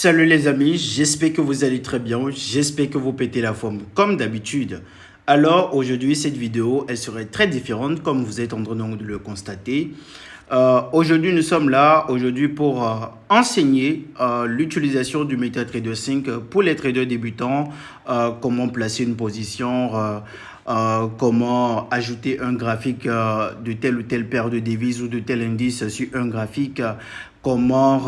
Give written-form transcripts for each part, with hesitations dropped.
Salut les amis, j'espère que vous allez très bien, j'espère que vous pétez la forme comme d'habitude. Alors aujourd'hui cette vidéo elle serait très différente comme vous êtes en train de le constater. Aujourd'hui nous sommes là pour enseigner l'utilisation du MetaTrader 5 pour les traders débutants, comment placer une position, comment ajouter un graphique de telle ou telle paire de devises ou de tel indice sur un graphique, comment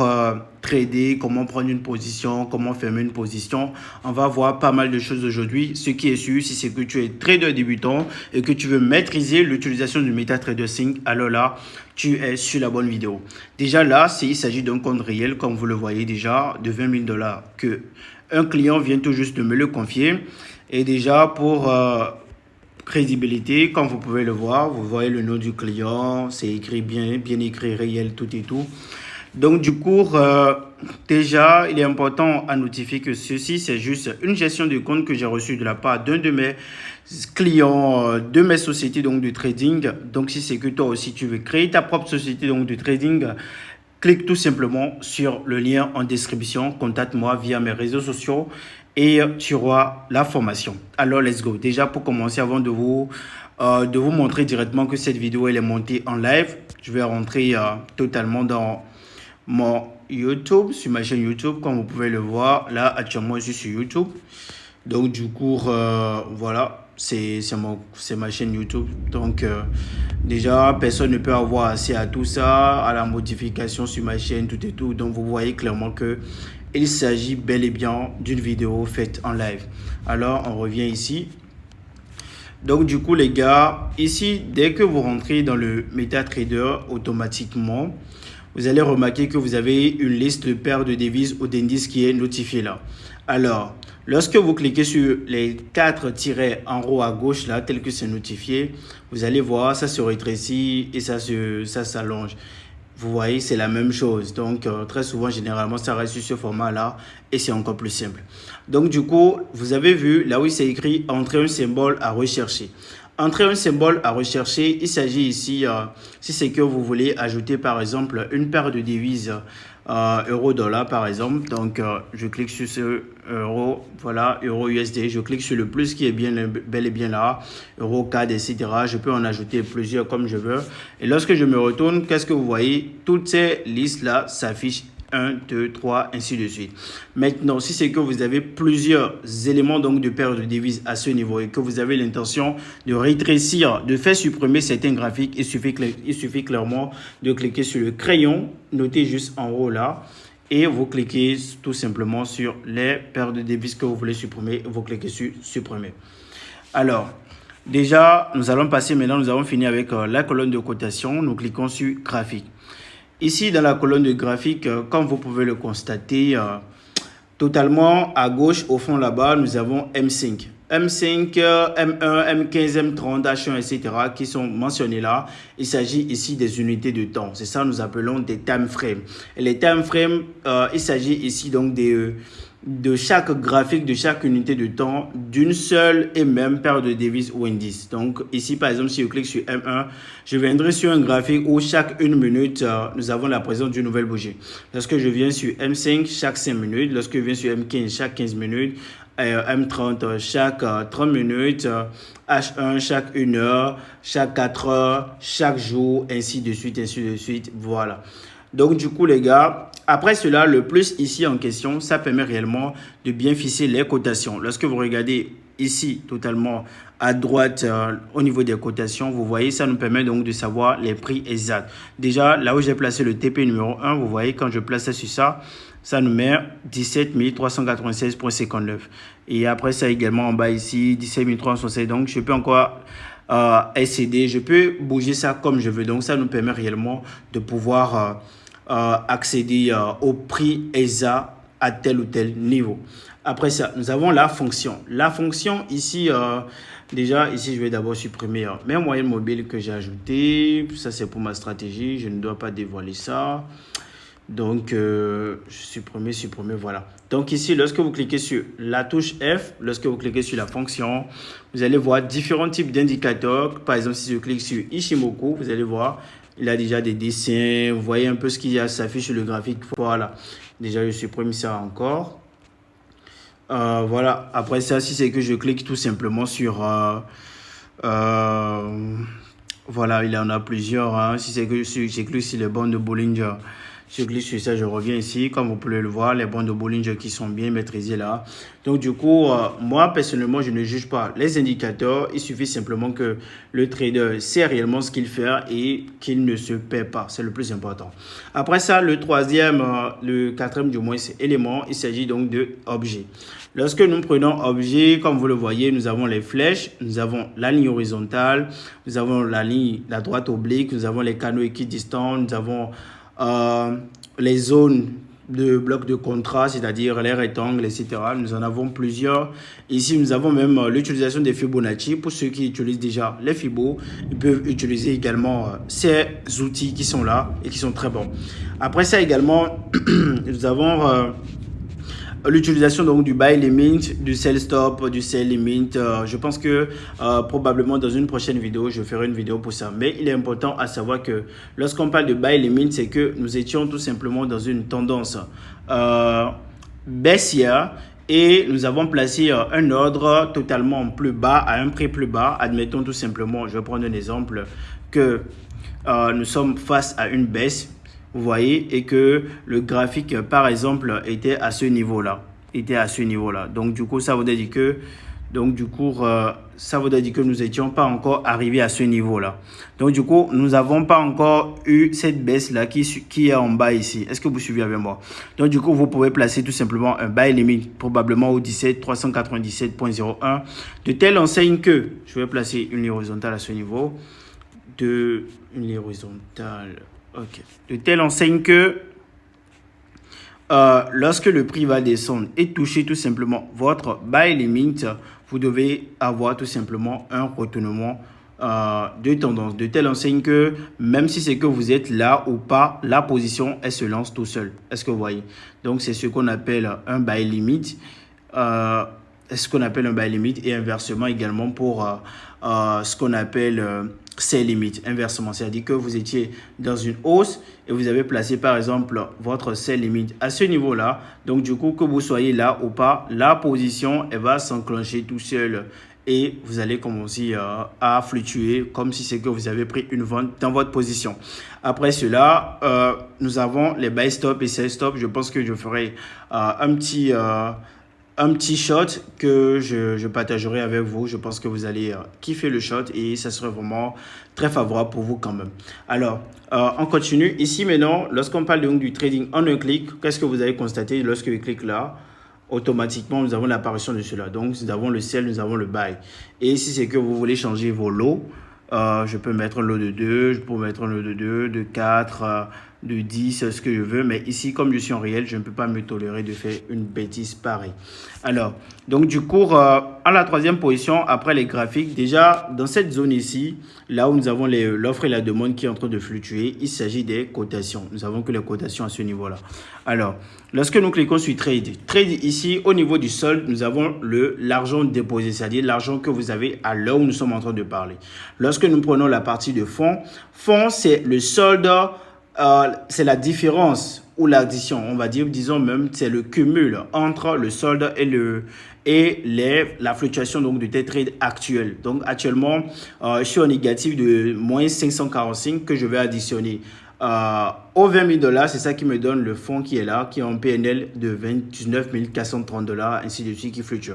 trader, comment prendre une position, comment fermer une position. On va voir pas mal de choses aujourd'hui. Ce qui est sûr, si c'est que tu es trader débutant et que tu veux maîtriser l'utilisation du MetaTrader 5, alors là, tu es sur la bonne vidéo. Déjà là, il s'agit d'un compte réel, comme vous le voyez déjà, de 20 000 $ que un client vient tout juste de me le confier. Et déjà, pour crédibilité, comme vous pouvez le voir, vous voyez le nom du client, c'est écrit bien écrit, réel, tout et tout. Donc du coup, déjà, il est important à notifier que ceci, c'est juste une gestion de compte que j'ai reçue de la part d'un de mes clients de mes sociétés donc de trading. Donc si c'est que toi aussi tu veux créer ta propre société donc de trading, clique tout simplement sur le lien en description, contacte-moi via mes réseaux sociaux et tu auras la formation. Alors let's go. Déjà pour commencer, avant de vous montrer directement que cette vidéo elle est montée en live, je vais rentrer totalement dans mon YouTube, sur ma chaîne YouTube, comme vous pouvez le voir. Là, actuellement, je suis sur YouTube. Donc, du coup, voilà, c'est ma chaîne YouTube. Donc, déjà, personne ne peut avoir accès à tout ça, à la modification sur ma chaîne, tout et tout. Donc, vous voyez clairement que il s'agit bel et bien d'une vidéo faite en live. Alors, on revient ici. Donc, du coup, les gars, ici, dès que vous rentrez dans le MetaTrader, automatiquement, vous allez remarquer que vous avez une liste de paires de devises ou d'indices qui est notifiée là. Alors, lorsque vous cliquez sur les 4 tirets en haut à gauche là, tel que c'est notifié, vous allez voir, ça se rétrécit et ça s'allonge. Vous voyez, c'est la même chose. Donc, très souvent, généralement, ça reste sur ce format-là et c'est encore plus simple. Donc, du coup, vous avez vu, là où c'est écrit « Entrer un symbole à rechercher ». Entrer un symbole à rechercher, il s'agit ici, si c'est que vous voulez ajouter par exemple une paire de devises euro-dollar par exemple. Donc, je clique sur ce euro, voilà, euro-USD. Je clique sur le plus qui est bel et bien là, euro-CAD, etc. Je peux en ajouter plusieurs comme je veux. Et lorsque je me retourne, qu'est-ce que vous voyez? Toutes ces listes-là s'affichent 1, 2, 3, ainsi de suite. Maintenant, si c'est que vous avez plusieurs éléments donc de paires de devises à ce niveau et que vous avez l'intention de rétrécir, de faire supprimer certains graphiques, il suffit clairement de cliquer sur le crayon, notez juste en haut là, et vous cliquez tout simplement sur les paires de devises que vous voulez supprimer, vous cliquez sur supprimer. Alors, déjà, nous allons passer maintenant, nous avons fini avec la colonne de cotation, nous cliquons sur graphique. Ici, dans la colonne de graphique, comme vous pouvez le constater, totalement à gauche, au fond là-bas, nous avons M5. M5, M1, M15, M30, H1, etc. qui sont mentionnés là. Il s'agit ici des unités de temps. C'est ça que nous appelons des time frames. Et les time frames, il s'agit ici donc de chaque graphique, de chaque unité de temps, d'une seule et même paire de devises ou indices. Donc ici, par exemple, si je clique sur M1, je viendrai sur un graphique où chaque 1 minute, nous avons la présence d'une nouvelle bougie. Lorsque je viens sur M5, chaque 5 minutes. Lorsque je viens sur M15, chaque 15 minutes. M30, chaque 30 minutes. H1, chaque 1 heure. Chaque 4 heures. Chaque jour, ainsi de suite, ainsi de suite. Voilà. Donc, du coup, les gars, après cela, le plus ici en question, ça permet réellement de bien fixer les cotations. Lorsque vous regardez ici, totalement à droite, au niveau des cotations, vous voyez, ça nous permet donc de savoir les prix exacts. Déjà, là où j'ai placé le TP numéro 1, vous voyez, quand je place ça sur ça, ça nous met 17 396,59. Et après ça également en bas ici, 17 316. Donc, je peux encore SCD, je peux bouger ça comme je veux. Donc, ça nous permet réellement de pouvoir accéder au prix exact à tel ou tel niveau. Après ça, nous avons la fonction. La fonction ici, déjà ici, je vais d'abord supprimer mes moyennes mobiles que j'ai ajoutées. Ça, c'est pour ma stratégie. Je ne dois pas dévoiler ça. Donc, supprimer, voilà. Donc ici, lorsque vous cliquez sur la touche F, lorsque vous cliquez sur la fonction, vous allez voir différents types d'indicateurs. Par exemple, si je clique sur Ishimoku, vous allez voir il a déjà des dessins. Vous voyez un peu ce qui s'affiche sur le graphique. Voilà. Déjà, je supprime ça encore. Voilà. Après ça, si c'est que je clique tout simplement sur... voilà, il y en a plusieurs. Hein. Si c'est que je clique sur les bandes de Bollinger, je clique sur ça, je reviens ici. Comme vous pouvez le voir, les bandes de Bollinger qui sont bien maîtrisées là. Donc du coup, moi personnellement, je ne juge pas les indicateurs. Il suffit simplement que le trader sait réellement ce qu'il fait et qu'il ne se perd pas. C'est le plus important. Après ça, le troisième, le quatrième du moins, c'est élément. Il s'agit donc de objet. Lorsque nous prenons objet, comme vous le voyez, nous avons les flèches, nous avons la ligne horizontale, nous avons la droite oblique, nous avons les canaux équidistants, nous avons les zones de blocs de contrat, c'est-à-dire les rectangles, etc. Nous en avons plusieurs. Ici, nous avons même l'utilisation des Fibonacci. Pour ceux qui utilisent déjà les Fibo, ils peuvent utiliser également ces outils qui sont là et qui sont très bons. Après ça également, nous avons... l'utilisation donc du buy limit, du sell stop, du sell limit. Je pense que probablement dans une prochaine vidéo, je ferai une vidéo pour ça. Mais il est important à savoir que lorsqu'on parle de buy limit, c'est que nous étions tout simplement dans une tendance baissière et nous avons placé un ordre totalement plus bas, à un prix plus bas. Admettons tout simplement, je vais prendre un exemple, que nous sommes face à une baisse. Vous voyez, et que le graphique, par exemple, était à ce niveau-là. Donc, du coup, ça voudrait dire que, nous n'étions pas encore arrivés à ce niveau-là. Donc, du coup, nous n'avons pas encore eu cette baisse-là qui est en bas ici. Est-ce que vous suivez avec moi? Donc, du coup, vous pouvez placer tout simplement un buy limit, probablement au 17 397.01, de telle enseigne que, je vais placer une ligne horizontale à ce niveau, une ligne horizontale... Ok. De telle enseigne que lorsque le prix va descendre et toucher tout simplement votre buy limit, vous devez avoir tout simplement un retournement de tendance. De telle enseigne que même si c'est que vous êtes là ou pas, la position, elle se lance tout seul. Est-ce que vous voyez? Donc, c'est ce qu'on appelle un buy limit. Et inversement également pour ce qu'on appelle sell limit. Inversement, c'est-à-dire que vous étiez dans une hausse et vous avez placé par exemple votre sell limit à ce niveau-là. Donc du coup, que vous soyez là ou pas, la position elle va s'enclencher tout seul et vous allez commencer à fluctuer comme si c'est que vous avez pris une vente dans votre position. Après cela, nous avons les buy stop et sell stop. Je pense que je ferai un petit shot que je partagerai avec vous. Je pense que vous allez kiffer le shot et ça serait vraiment très favorable pour vous quand même. Alors, on continue. Ici maintenant, lorsqu'on parle donc du trading en un clic, qu'est-ce que vous allez constater lorsque je clique là? Automatiquement, nous avons l'apparition de cela. Donc, nous avons le sell, nous avons le buy. Et si c'est que vous voulez changer vos lots, je peux mettre un lot de 2, je peux mettre un lot de 2, de 4, de 10, ce que je veux. Mais ici, comme je suis en réel, je ne peux pas me tolérer de faire une bêtise pareille. Alors, donc du coup, à la troisième position, après les graphiques, déjà dans cette zone ici, là où nous avons l'offre et la demande qui est en train de fluctuer, il s'agit des cotations. Nous avons que les cotations à ce niveau-là. Alors, lorsque nous cliquons sur Trade ici, au niveau du solde, nous avons l'argent déposé, c'est-à-dire l'argent que vous avez à l'heure où nous sommes en train de parler. Lorsque nous prenons la partie de fonds, c'est le solde, c'est la différence ou l'addition, on va dire, disons même, c'est le cumul entre le solde et la fluctuation donc de tes trades actuels. Donc actuellement, je suis au négatif de moins 545 que je vais additionner aux 20 000 $, c'est ça qui me donne le fonds qui est là, qui est en PNL de 29 430 $, ainsi de suite, qui fluctue.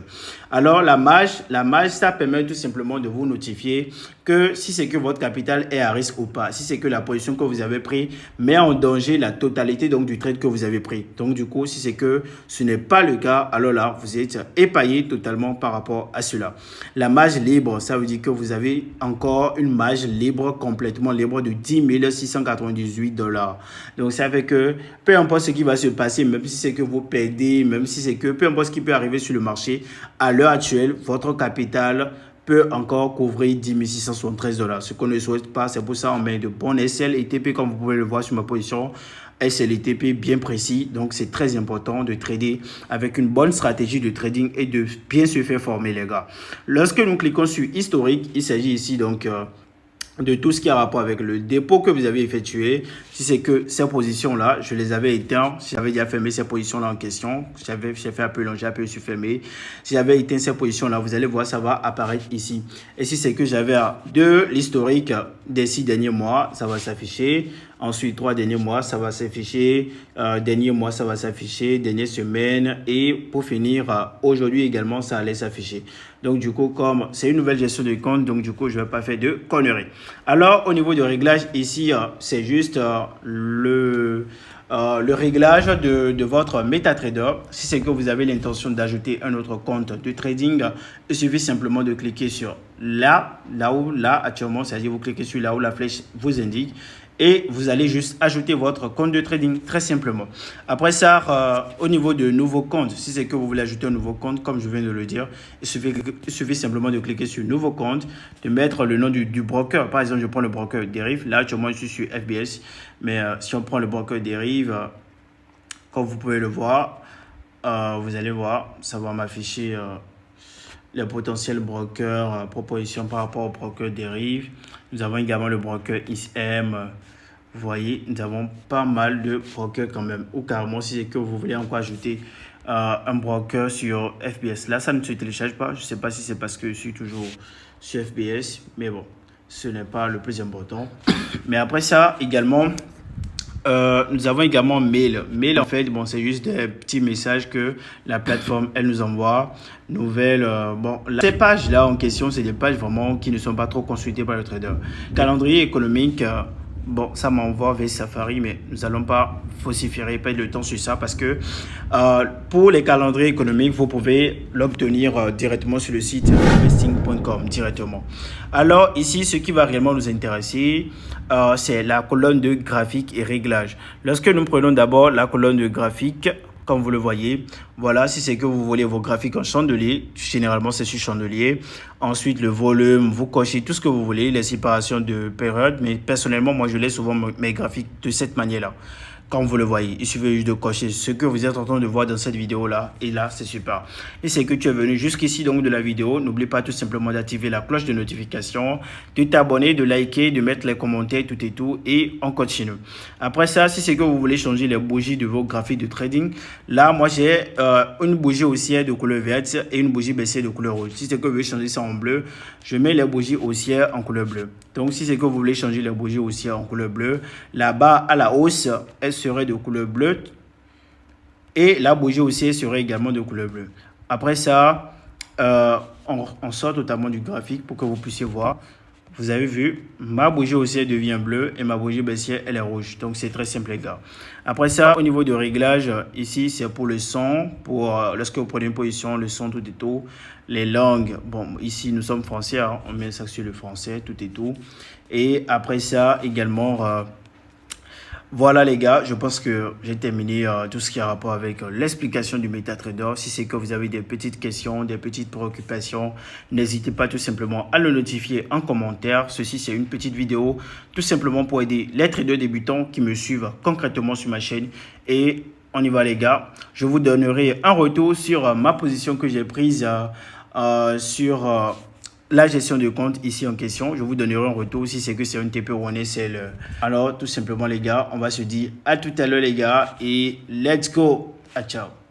Alors, la marge, ça permet tout simplement de vous notifier que si c'est que votre capital est à risque ou pas, si c'est que la position que vous avez prise met en danger la totalité donc du trade que vous avez pris. Donc, du coup, si c'est que ce n'est pas le cas, alors là, vous êtes épaillé totalement par rapport à cela. La marge libre, ça veut dire que vous avez encore une marge libre, complètement libre de 10 698 $. Donc, ça fait que peu importe ce qui va se passer, même si c'est que vous perdez, même si c'est que peu importe ce qui peut arriver sur le marché, à l'heure actuelle, votre capital peut encore couvrir 10 673 $. Ce qu'on ne souhaite pas, c'est pour ça qu'on met de bons SL et TP, comme vous pouvez le voir sur ma position. SL et TP bien précis. Donc, c'est très important de trader avec une bonne stratégie de trading et de bien se faire former, les gars. Lorsque nous cliquons sur historique, il s'agit ici donc de tout ce qui a rapport avec le dépôt que vous avez effectué. Si c'est que ces positions-là, je les avais éteintes, si j'avais déjà fermé ces positions-là en question, j'ai fait un peu long, j'ai appuyé sur fermer. Si j'avais éteint ces positions-là, vous allez voir, ça va apparaître ici. Et si c'est que j'avais de l'historique des 6 derniers mois, ça va s'afficher. Ensuite, 3 derniers mois, ça va s'afficher. Dernier mois, ça va s'afficher. Dernière semaine. Et pour finir, aujourd'hui également, ça allait s'afficher. Donc, du coup, comme c'est une nouvelle gestion de compte, donc du coup, je ne vais pas faire de conneries. Alors, au niveau du réglage, ici, c'est juste le réglage de votre MetaTrader. Si c'est que vous avez l'intention d'ajouter un autre compte de trading, il suffit simplement de cliquer sur là actuellement, c'est-à-dire vous cliquez sur là où la flèche vous indique et vous allez juste ajouter votre compte de trading très simplement. Après ça, au niveau de nouveau compte, si c'est que vous voulez ajouter un nouveau compte, comme je viens de le dire, il suffit simplement de cliquer sur nouveau compte, de mettre le nom du broker. Par exemple, je prends le broker Derive. Là, actuellement, je suis sur FBS. Mais si on prend le broker Derive, comme vous pouvez le voir, vous allez voir, ça va m'afficher les potentiels brokers, propositions par rapport au broker Derive. Nous avons également le broker ISM. Vous voyez, nous avons pas mal de brokers quand même. Ou carrément, si c'est que vous voulez encore ajouter un broker sur FBS. Là, ça ne se télécharge pas. Je ne sais pas si c'est parce que je suis toujours sur FBS. Mais bon, ce n'est pas le plus important. Mais après ça, également, nous avons également mail. Mail, en fait, bon, c'est juste des petits messages que la plateforme, elle nous envoie. Nouvelles, bon, ces pages-là en question, c'est des pages vraiment qui ne sont pas trop consultées par le trader. Calendrier économique, bon, ça m'envoie vers Safari, mais nous n'allons pas falsifier, perdre le temps sur ça parce que pour les calendriers économiques, vous pouvez l'obtenir directement sur le site investing.com directement. Alors ici, ce qui va réellement nous intéresser, c'est la colonne de graphique et réglage. Lorsque nous prenons d'abord la colonne de graphique, comme vous le voyez, voilà, si c'est que vous voulez vos graphiques en chandelier, généralement c'est sur chandelier. Ensuite, le volume, vous cochez tout ce que vous voulez, les séparations de période. Mais personnellement, moi, je laisse souvent mes graphiques de cette manière-là. Comme vous le voyez, il suffit juste de cocher ce que vous êtes en train de voir dans cette vidéo-là. Et là, c'est super. Et c'est que tu es venu jusqu'ici donc de la vidéo. N'oublie pas tout simplement d'activer la cloche de notification, de t'abonner, de liker, de mettre les commentaires, tout et tout. Et on continue. Après ça, si c'est que vous voulez changer les bougies de vos graphiques de trading, là, moi, j'ai une bougie haussière de couleur verte et une bougie baissière de couleur rouge. Si c'est que vous voulez changer ça en bleu, je mets les bougies haussières en couleur bleue. Donc, si c'est que vous voulez changer les bougies haussières en couleur bleue, la barre à la hausse, elle serait de couleur bleue et la bougie haussière serait également de couleur bleue. Après ça, on sort totalement du graphique pour que vous puissiez voir. Vous avez vu, ma bougie haussière devient bleue et ma bougie baissière, elle est rouge. Donc, c'est très simple, les gars. Après ça, au niveau de réglage, ici, c'est pour le son. Pour lorsque vous prenez une position, le son, tout et tout. Les langues, bon, ici, nous sommes français. Hein, on met ça sur le français, tout et tout. Et après ça, également... voilà les gars, je pense que j'ai terminé tout ce qui a rapport avec l'explication du MetaTrader. Si c'est que vous avez des petites questions, des petites préoccupations, n'hésitez pas tout simplement à le notifier en commentaire. Ceci, c'est une petite vidéo tout simplement pour aider les traders débutants qui me suivent concrètement sur ma chaîne. Et on y va les gars, je vous donnerai un retour sur ma position que j'ai prise sur... la gestion de compte ici en question. Je vous donnerai un retour si c'est que c'est un TP ou un SL. Alors, tout simplement, les gars, on va se dire à tout à l'heure, les gars, et let's go. À ciao.